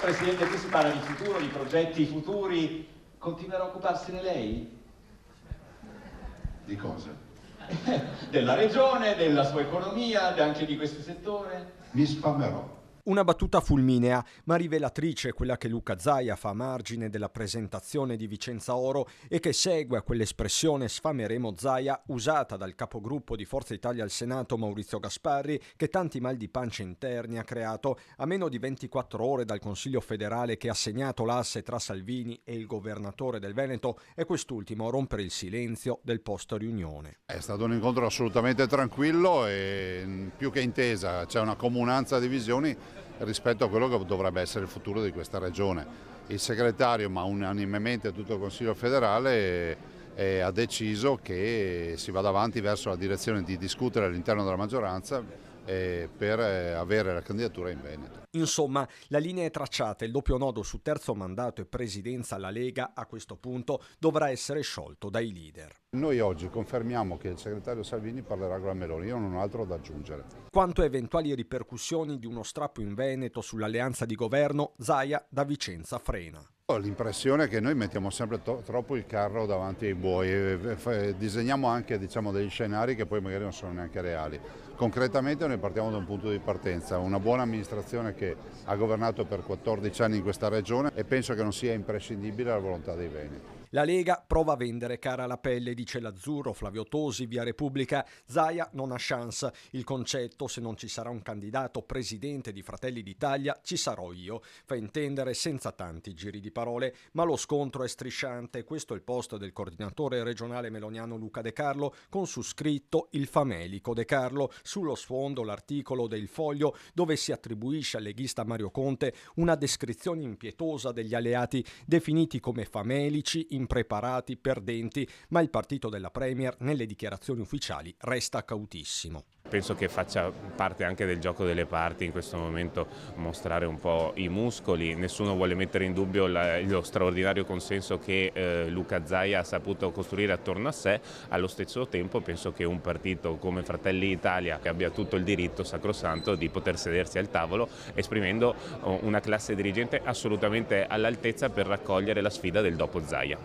Presidente, qui si parla di futuro, di progetti futuri. Continuerà a occuparsene lei? Di cosa? Della regione, della sua economia, anche di questo settore? Mi sfamerò. Una battuta fulminea, ma rivelatrice, quella che Luca Zaia fa a margine della presentazione di Vicenza Oro e che segue a quell'espressione sfameremo Zaia usata dal capogruppo di Forza Italia al Senato Maurizio Gasparri, che tanti mal di pancia interni ha creato a meno di 24 ore dal Consiglio federale che ha segnato l'asse tra Salvini e il governatore del Veneto e quest'ultimo a rompere il silenzio del post riunione. È stato un incontro assolutamente tranquillo e più che intesa, c'è una comunanza di visioni rispetto a quello che dovrebbe essere il futuro di questa regione. Il segretario, ma unanimemente tutto il Consiglio federale, ha deciso che si vada avanti verso la direzione di discutere all'interno della maggioranza per avere la candidatura in Veneto. Insomma, la linea è tracciata, il doppio nodo su terzo mandato e presidenza alla Lega a questo punto dovrà essere sciolto dai leader. Noi oggi confermiamo che il segretario Salvini parlerà con la Meloni, io non ho altro da aggiungere. Quanto a eventuali ripercussioni di uno strappo in Veneto sull'alleanza di governo, Zaia da Vicenza frena. Ho l'impressione che noi mettiamo sempre troppo il carro davanti ai buoi e disegniamo anche degli scenari che poi magari non sono neanche reali. Concretamente noi partiamo da un punto di partenza, una buona amministrazione che ha governato per 14 anni in questa regione e penso che non sia imprescindibile la volontà dei veneti. La Lega prova a vendere cara la pelle, dice l'Azzurro, Flavio Tosi, via Repubblica. Zaia non ha chance. Il concetto, se non ci sarà un candidato presidente di Fratelli d'Italia, ci sarò io. Fa intendere senza tanti giri di parole, ma lo scontro è strisciante. Questo è il post del coordinatore regionale meloniano Luca De Carlo, con su scritto il famelico De Carlo. Sullo sfondo l'articolo del Foglio, dove si attribuisce al leghista Mario Conte una descrizione impietosa degli alleati definiti come famelici, impreparati, perdenti, ma il partito della Premier nelle dichiarazioni ufficiali resta cautissimo. Penso che faccia parte anche del gioco delle parti in questo momento mostrare un po' i muscoli, nessuno vuole mettere in dubbio lo straordinario consenso che Luca Zaia ha saputo costruire attorno a sé. Allo stesso tempo penso che un partito come Fratelli d'Italia che abbia tutto il diritto sacrosanto di poter sedersi al tavolo esprimendo una classe dirigente assolutamente all'altezza per raccogliere la sfida del dopo Zaia.